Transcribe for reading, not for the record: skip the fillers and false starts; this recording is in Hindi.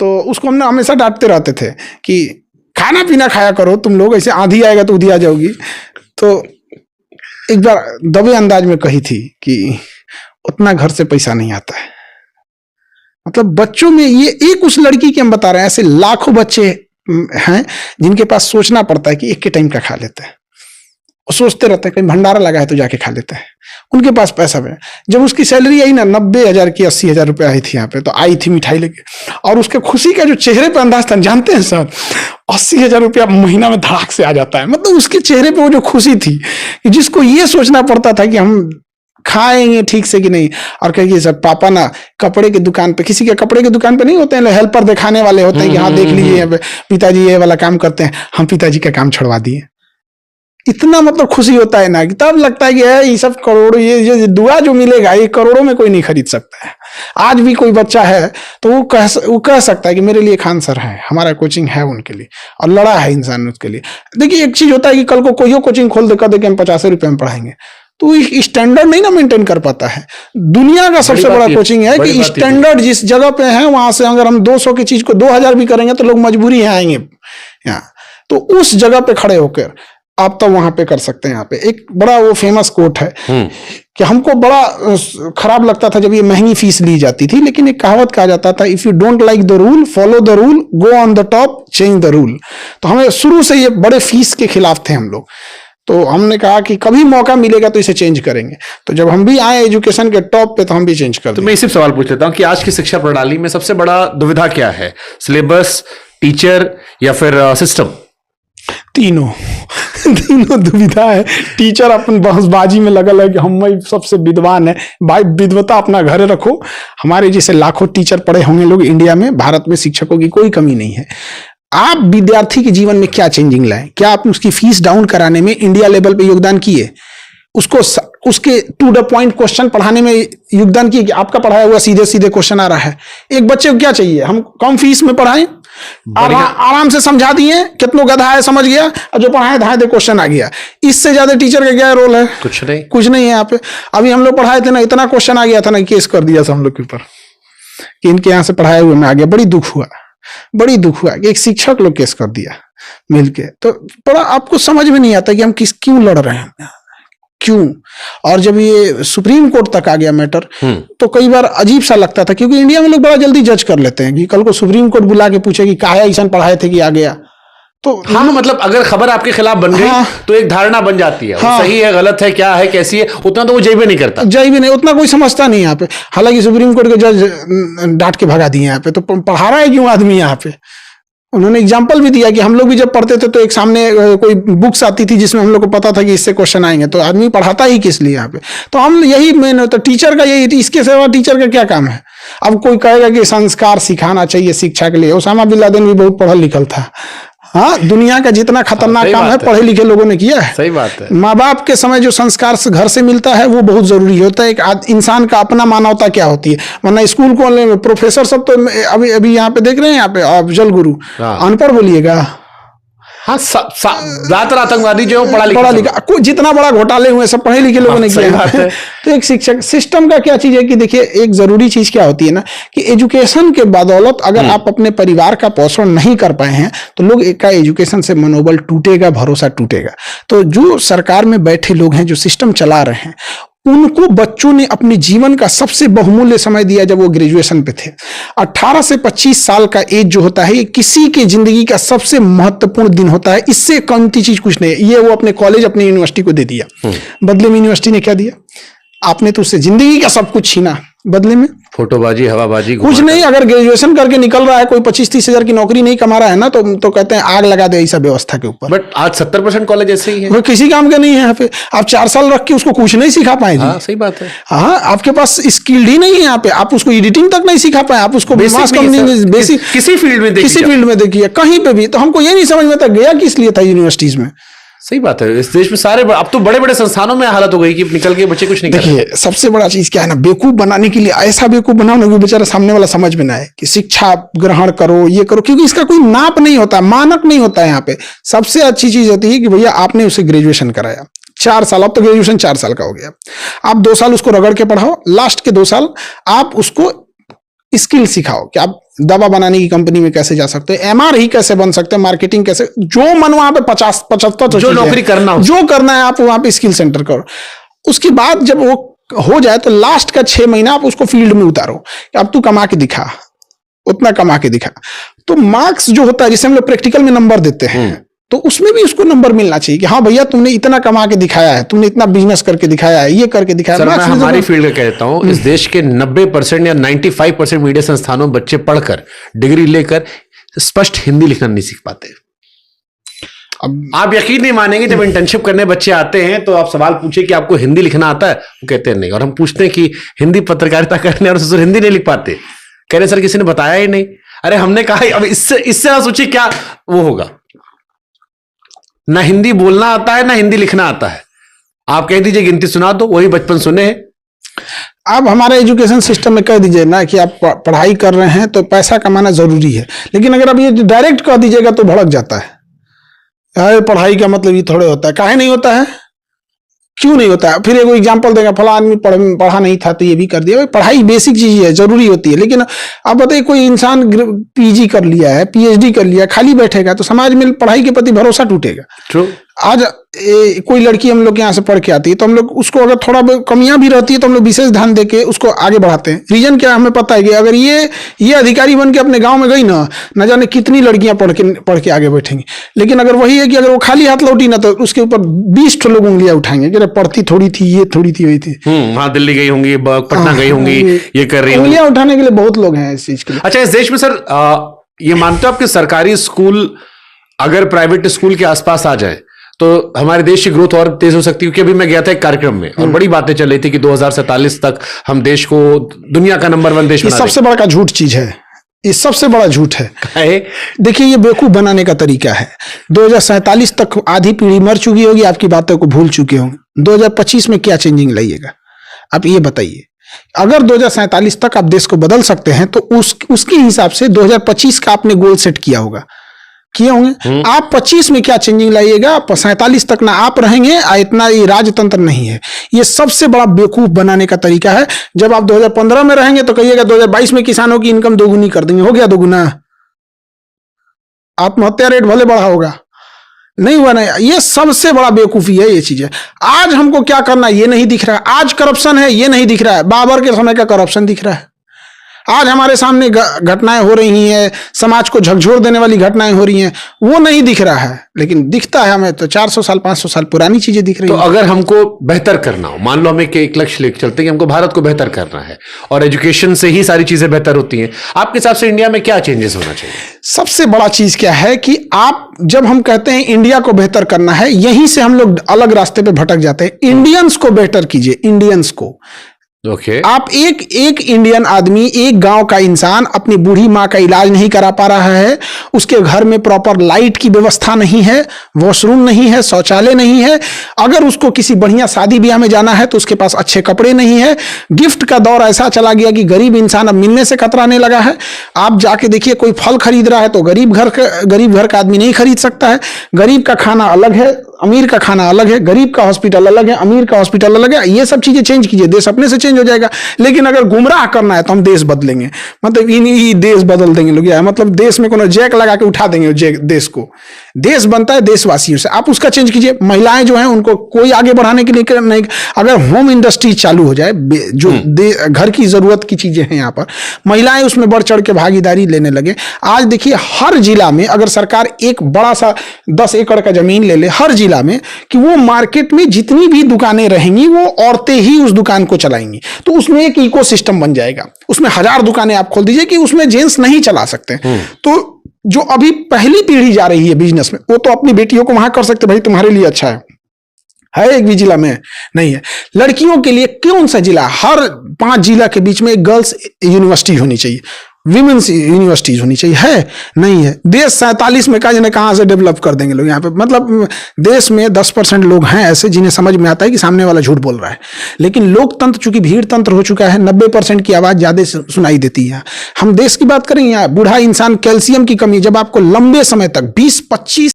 तो उसको हमने हमेशा डांटते रहते थे कि खाना पीना खाया करो तुम लोग, ऐसे आंधी आएगा तो उधी आ जाओगी। तो एक बार दबे अंदाज में कही थी कि उतना घर से पैसा नहीं आता है। मतलब बच्चों में ये एक उस लड़की की हम बता रहे हैं, ऐसे लाखों बच्चे हैं जिनके पास सोचना पड़ता है कि एक के टाइम का खा लेते हैं, और सोचते रहते हैं कहीं भंडारा लगा है तो जाके खा लेते हैं। उनके पास पैसा है। जब उसकी सैलरी आई ना 90,000 की 80,000 रुपये आई थी यहाँ पे, तो आई थी मिठाई लेके, और उसके खुशी का जो चेहरे पे अंदाज था, जानते हैं सर 80,000 रुपया महीना में धड़ाक से आ जाता है। मतलब उसके चेहरे पे वो जो खुशी थी कि जिसको ये सोचना पड़ता था कि हम खाएंगे ठीक से कि नहीं। और कहिए सर पापा ना कपड़े की दुकान पे, किसी के कपड़े की दुकान पे नहीं होते हैं हेल्पर दिखाने वाले होते हैं कि हाँ देख लीजिए पिताजी ये वाला काम करते हैं, हम पिताजी का काम छुड़वा दिए। इतना मतलब खुशी होता है ना कि तब लगता है कि ये सब करोड़ों, ये दुआ जो मिलेगा ये करोड़ों में कोई नहीं खरीद सकता है। आज भी कोई बच्चा है तो वो कह सकता है कि मेरे लिए खान सर है, हमारा कोचिंग है उनके लिए, और लड़ा है इंसान उसके लिए। देखिए एक चीज होता है कि कल को कोई कोचिंग खोल दे, कर दे कि हम 50 रुपए में पढ़ाएंगे, तो स्टैंडर्ड नहीं ना मेंटेन कर पाता है। दुनिया का सबसे बड़ा कोचिंग है कि स्टैंडर्ड जिस जगह पे है वहां से अगर हम 200 की चीज को 2000 भी करेंगे तो लोग मजबूरी है आएंगे यहाँ। तो उस जगह पे खड़े होकर आप तो वहां पे कर सकते हैं। यहाँ पे एक बड़ा वो फेमस कोट है कि हमको बड़ा खराब लगता था जब ये महंगी फीस ली जाती थी, लेकिन एक कहावत कहा जाता था, if you don't like the rule follow the rule, go on the top change the rule. तो हमें शुरू से ये बड़े फीस के खिलाफ थे हम लोग। तो हमने कहा कि कभी मौका मिलेगा तो इसे चेंज करेंगे। तो जब हम भी आए एजुकेशन के टॉप पे तो हम भी चेंज कर दें। तो मैं इसी सवाल पूछ लेता हूँ कि आज की शिक्षा प्रणाली में सबसे बड़ा दुविधा क्या है? सिलेबस, टीचर, या फिर सिस्टम? तीनों दुविधा है। टीचर अपन बहसबाजी में लगल है कि हम सबसे विद्वान है। भाई विद्वता अपना घरे रखो। हमारे जैसे लाखों टीचर पढ़े होंगे लोग इंडिया में, भारत में शिक्षकों की कोई कमी नहीं है। आप विद्यार्थी के जीवन में क्या चेंजिंग लाए? क्या आप उसकी फीस डाउन कराने में इंडिया लेवल पे योगदान किए? उसको उसके टू द पॉइंट क्वेश्चन पढ़ाने में योगदान किए कि आपका पढ़ाया हुआ सीधे सीधे क्वेश्चन आ रहा है? एक बच्चे को क्या चाहिए? हम कम फीस में पढ़ाएं, आराम से समझा दिए, कितनों गधा है समझ गया, और जो पढ़ाए धाए दे क्वेश्चन आ गया। इससे ज्यादा टीचर का क्या रोल है? कुछ नहीं, कुछ नहीं है यहाँ पे। अभी हम लोग पढ़ाए थे ना, इतना क्वेश्चन आ गया था ना, केस कर दिया था हम लोग के ऊपर कि इनके यहाँ से पढ़ाए हुए में आ गया। बड़ी दुख हुआ कि एक शिक्षक लोग केस कर दिया मिलके। तो बड़ा आपको समझ में नहीं आता कि हम क्यों लड़ रहे हैं, क्यों। और जब ये सुप्रीम कोर्ट तक आ गया मैटर, तो कई बार अजीब सा लगता था, क्योंकि इंडिया में लोग बड़ा जल्दी जज कर लेते हैं कि कल को सुप्रीम कोर्ट बुला के पूछे कि काहे ऐसा पढ़ाए थे कि आ गया। तो हाँ, मतलब अगर खबर आपके खिलाफ बन गई तो एक धारणा बन जाती है, वो सही है गलत है क्या है कैसी है, उतना तो वो जय भी नहीं करता, उतना कोई समझता नहीं यहाँ पे। हालांकि सुप्रीम कोर्ट के जज डांट के भगा दिए यहाँ पे। तो पढ़ा रहा है क्यों आदमी यहाँ पे? उन्होंने एग्जाम्पल भी दिया कि हम लोग भी जब पढ़ते थे तो एक सामने कोई बुक्स आती थी जिसमें हम लोग को पता था कि इससे क्वेश्चन आएंगे, तो आदमी पढ़ाता ही किस लिए यहाँ पे? तो हम यही मेन, तो टीचर का यही, इसके सिवा टीचर का क्या काम है? अब कोई कहेगा कि संस्कार सिखाना चाहिए शिक्षा के लिए। ओसामा बिन लादेन भी बहुत पढ़ा लिखल था। हाँ, दुनिया का जितना खतरनाक काम है पढ़े लिखे लोगों ने किया है। सही बात है। माँ बाप के समय जो संस्कार से घर से मिलता है वो बहुत जरूरी होता है। एक इंसान का अपना मानवता क्या होती है, वरना स्कूल को प्रोफेसर सब तो अभी यहाँ पे देख रहे हैं, यहाँ पे अफजल गुरु अनपढ़ बोलिएगा। हाँ, ज्यादातर आतंकवादी जो पढ़ा लिखा जितना बड़ा घोटाले हुए सब पढ़े लिखे लोगों ने किया है। तो एक शिक्षक सिस्टम का क्या चीज है कि देखिए, एक जरूरी चीज क्या होती है ना कि एजुकेशन के बदौलत अगर आप अपने परिवार का पोषण नहीं कर पाए हैं तो लोग का एजुकेशन से मनोबल टूटेगा, भरोसा टूटेगा। तो जो सरकार में बैठे लोग हैं, जो सिस्टम चला रहे हैं, उनको बच्चों ने अपने जीवन का सबसे बहुमूल्य समय दिया जब वो ग्रेजुएशन पे थे। 18 से 25 साल का एज जो होता है, ये किसी की जिंदगी का सबसे महत्वपूर्ण दिन होता है। इससे कीमती चीज कुछ नहीं है। ये वो अपने कॉलेज, अपनी यूनिवर्सिटी को दे दिया। बदले में यूनिवर्सिटी ने क्या दिया? आपने तो उससे जिंदगी का सब कुछ छीना। बदले में फोटोबाजी, हवाबाजी, कुछ नहीं। अगर ग्रेजुएशन करके निकल रहा है, कोई 25-30 हजार की नौकरी नहीं कमा रहा है ना, तो कहते हैं आग लगा दे ऐसा व्यवस्था के ऊपर। बट आज 70% कॉलेज ऐसे ही है, वो किसी काम के नहीं है। यहाँ पे आप 4 साल रख के उसको कुछ नहीं सिखा पाए। हाँ, सही बात है। हाँ, आपके पास स्किल्ड ही नहीं है यहाँ पे। आप उसको एडिटिंग तक नहीं सिखा पाए, आप उसको बेसिक किसी फील्ड में देखिए, कहीं पे भी। तो हमको ये नहीं समझ में आता गया किस लिए था यूनिवर्सिटीज में। सही बात है। इस देश में सारे अब तो बड़े बड़े संस्थानों में हालत हो गई कि निकल के बच्चे कुछ नहीं कर रहे। देखिए, सबसे बड़ा चीज क्या है ना, बेवकूफ बनाने के लिए ऐसा बेवकूफ बनाओ ना कि बेचारा सामने वाला समझ में ना आए कि शिक्षा ग्रहण करो, ये करो, क्योंकि इसका कोई नाप नहीं होता, मानक नहीं होता है यहाँ पे। सबसे अच्छी चीज होती है कि भैया आपने उसे ग्रेजुएशन कराया 4 साल, अब तो ग्रेजुएशन 4 साल का हो गया, आप 2 साल उसको रगड़ के पढ़ाओ, लास्ट के 2 साल आप उसको स्किल सिखाओ कि आप दवा बनाने की कंपनी में कैसे जा सकते हो, एमआर ही कैसे बन सकते हैं, मार्केटिंग कैसे, जो मन वहां पे 50-75 जो नौकरी करना हो, जो करना है आप वहां पे स्किल सेंटर करो। उसके बाद जब वो हो जाए तो लास्ट का 6 महीना आप उसको फील्ड में उतारो कि अब तू कमा के दिखा, उतना कमा के दिखा। तो मार्क्स जो होता है जिसे हम लोग प्रैक्टिकल में नंबर देते हैं, तो उसमें भी उसको नंबर मिलना चाहिए कि हाँ भैया तुमने इतना कमा के दिखाया है, तुमने इतना बिजनेस करके दिखाया है, ये करके दिखाया है। सर मैं हमारी फील्ड का कहता हूं, इस देश के 90% या 95% मीडिया संस्थानों में बच्चे पढ़कर डिग्री लेकर स्पष्ट हिंदी लिखना नहीं सीख पाते। अब आप यकीन नहीं मानेंगे, जब इंटर्नशिप करने बच्चे आते हैं तो आप सवाल पूछे कि आपको हिंदी लिखना आता है, वो कहते हैं नहीं। और हम पूछते हैं कि हिंदी पत्रकारिता करने, और ससुर हिंदी नहीं लिख पाते, कह रहे सर किसी ने बताया ही नहीं। अरे हमने कहा अब इससे ना सोचिए क्या वो होगा। ना हिंदी बोलना आता है ना हिंदी लिखना आता है। आप कह दीजिए गिनती सुना दो, वही बचपन सुने हैं। आप हमारे एजुकेशन सिस्टम में कह दीजिए ना कि आप पढ़ाई कर रहे हैं तो पैसा कमाना जरूरी है, लेकिन अगर आप ये डायरेक्ट कह दीजिएगा तो भड़क जाता है। अरे पढ़ाई का मतलब ये थोड़े होता है, काहे नहीं होता है, क्यों नहीं होता है? फिर एक एग्जांपल देगा, फला आदमी पढ़ा नहीं था तो ये भी कर दिया। पढ़ाई बेसिक चीज है, जरूरी होती है, लेकिन आप बताइए कोई इंसान पीजी कर लिया है, पीएचडी कर लिया, खाली बैठेगा तो समाज में पढ़ाई के प्रति भरोसा टूटेगा। True. आज कोई लड़की हम लोग यहाँ से पढ़ के आती है तो हम लोग उसको अगर थोड़ा कमियां भी रहती है तो हम लोग विशेष ध्यान देके उसको आगे बढ़ाते हैं। रीजन क्या है हमें पता है कि अगर ये अधिकारी बन के अपने गांव में गई ना, न जाने कितनी लड़कियां पढ़ के आगे बैठेंगी। लेकिन अगर वही है कि अगर वो खाली हाथ लौटी ना तो उसके ऊपर 20 लोग उंगलियां उठाएंगे कि पढ़ती थोड़ी थी, ये थोड़ी थी, वही थी। हाँ, दिल्ली गई होंगी, पटना गई होंगी, ये कर रही होंगी। उंगलियां उठाने के लिए बहुत लोग हैं इस चीज के लिए। अच्छा, इस देश में सर ये मानते हो आपके सरकारी स्कूल अगर प्राइवेट स्कूल के आसपास आ जाए तो हमारे देश की ग्रोथ और तेज हो सकती है? क्योंकि अभी मैं गया था एक कार्यक्रम में और बड़ी बातें चल रही थी कि 2047 तक हम देश को दुनिया का नंबर 1 देश बना देंगे। सबसे बड़ा झूठ चीज है, ये सबसे बड़ा झूठ है। देखिए ये बेवकूफ बनाने का तरीका है। 2047 तक आधी पीढ़ी मर चुकी होगी, आपकी बातों को भूल चुके होंगे। 2025 में क्या चेंजिंग लाइएगा आप ये बताइए। अगर 2047 तक आप देश को बदल सकते हैं तो उसके हिसाब से 2025 का आपने गोल सेट किया होगा, किए होंगे। आप 25 में क्या चेंजिंग लाइएगा, 47 तक ना आप रहेंगे, इतना ये राजतंत्र नहीं है। ये सबसे बड़ा बेवकूफ बनाने का तरीका है। जब आप 2015 में रहेंगे तो कहिएगा 2022 में किसानों की इनकम दोगुनी कर देंगे। हो गया दोगुना? आत्महत्या रेट भले बढ़ा होगा, नहीं हुआ ना। ये सबसे बड़ा बेवकूफी है ये चीजें। आज हमको क्या करना है ये नहीं दिख रहा है। आज करप्शन है ये नहीं दिख रहा है, बाबर के समय का करप्शन दिख रहा है। आज हमारे सामने घटनाएं हो रही हैं, समाज को झकझोर देने वाली घटनाएं हो रही हैं, वो नहीं दिख रहा है, लेकिन दिखता है हमें तो 400 साल 500 साल पुरानी चीजें दिख रही हैं। तो अगर हमको बेहतर करना हो, मान लो हमें एक लक्ष्य लेकर चलते हैं कि हमको भारत को बेहतर करना है और एजुकेशन से ही सारी चीजें बेहतर होती हैं, आपके हिसाब से इंडिया में क्या चेंजेस होना चाहिए? सबसे बड़ा चीज क्या है कि आप जब हम कहते हैं इंडिया को बेहतर करना है, यहीं से हम लोग अलग रास्ते पे भटक जाते हैं। इंडियंस को बेहतर कीजिए, इंडियंस को। आप एक इंडियन आदमी, एक गांव का इंसान अपनी बूढ़ी माँ का इलाज नहीं करा पा रहा है, उसके घर में प्रॉपर लाइट की व्यवस्था नहीं है, वॉशरूम नहीं है, शौचालय नहीं है, अगर उसको किसी बढ़िया शादी ब्याह में जाना है तो उसके पास अच्छे कपड़े नहीं है। गिफ्ट का दौर ऐसा चला गया कि गरीब इंसान अब मिलने से कतराने लगा है। आप जाके देखिए, कोई फल खरीद रहा है तो गरीब घर का आदमी नहीं खरीद सकता है। गरीब का खाना अलग है, अमीर का खाना अलग है, गरीब का हॉस्पिटल अलग है, अमीर का हॉस्पिटल अलग है। ये सब चीजें चेंज कीजिए, देश अपने से चेंज हो जाएगा। लेकिन अगर गुमराह करना है तो हम देश बदलेंगे, मतलब इन्हीं देश बदल देंगे लोग, मतलब देश में कोनो जैक लगा के उठा देंगे देश को। देश बनता है देशवासियों से, आप उसका चेंज कीजिए। महिलाएं जो हैं उनको कोई आगे बढ़ाने के लिए नहीं, अगर होम इंडस्ट्री चालू हो जाए, जो घर की जरूरत की चीजें हैं यहाँ पर, महिलाएं उसमें बढ़ चढ़ के भागीदारी लेने लगे। आज देखिए हर जिला में अगर सरकार एक बड़ा सा 10 एकड़ का जमीन ले ले हर जिला में, कि वो मार्केट में जितनी भी दुकानें रहेंगी वो औरतें ही उस दुकान को चलाएंगी, तो उसमें एक इकोसिस्टम बन जाएगा। उसमें 1000 दुकानें आप खोल दीजिए कि उसमें जेंट्स नहीं चला सकते। तो जो अभी पहली पीढ़ी जा रही है बिजनेस में, वो तो अपनी बेटियों को वहां कर सकते, भाई तुम्हारे लिए अच्छा है एक भी जिला में नहीं है। लड़कियों के लिए कौन सा जिला, हर 5 जिला के बीच में एक गर्ल्स यूनिवर्सिटी होनी चाहिए, विमेंस यूनिवर्सिटीज होनी चाहिए, है नहीं है। देश 47 में कहां से डेवलप कर देंगे लोग यहाँ पे। मतलब देश में 10% लोग हैं ऐसे जिन्हें समझ में आता है कि सामने वाला झूठ बोल रहा है, लेकिन लोकतंत्र चूंकि भीड़ तंत्र हो चुका है, 90% की आवाज ज्यादा सुनाई देती है। हम देश की बात करें, यहाँ बूढ़ा इंसान, कैल्शियम की कमी, जब आपको लंबे समय तक 20-25